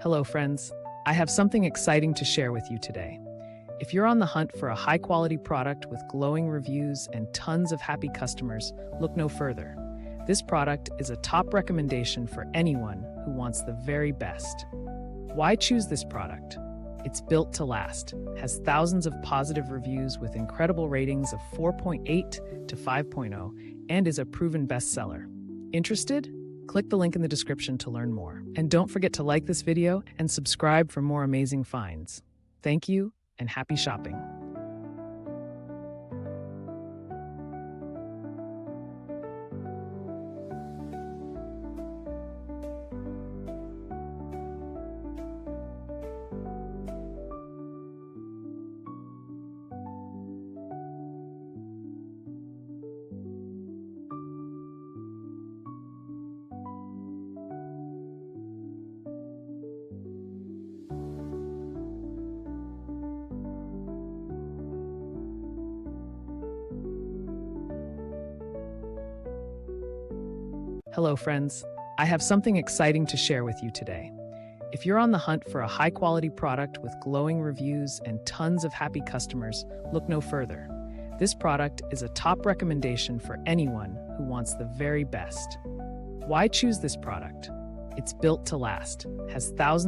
Hello, friends. I have something exciting to share with you today. If you're on the hunt for a high-quality product with glowing reviews and tons of happy customers, look no further. This product is a top recommendation for anyone who wants the very best. Why choose this product? It's built to last, has thousands of positive reviews with incredible ratings of 4.8 to 5.0, and is a proven bestseller. Interested? Click the link in the description to learn more. And don't forget to like this video and subscribe for more amazing finds. Thank you and happy shopping. Hello, friends. I have something exciting to share with you today. If you're on the hunt for a high-quality product with glowing reviews and tons of happy customers, look no further. This product is a top recommendation for anyone who wants the very best. Why choose this product? It's built to last, has thousands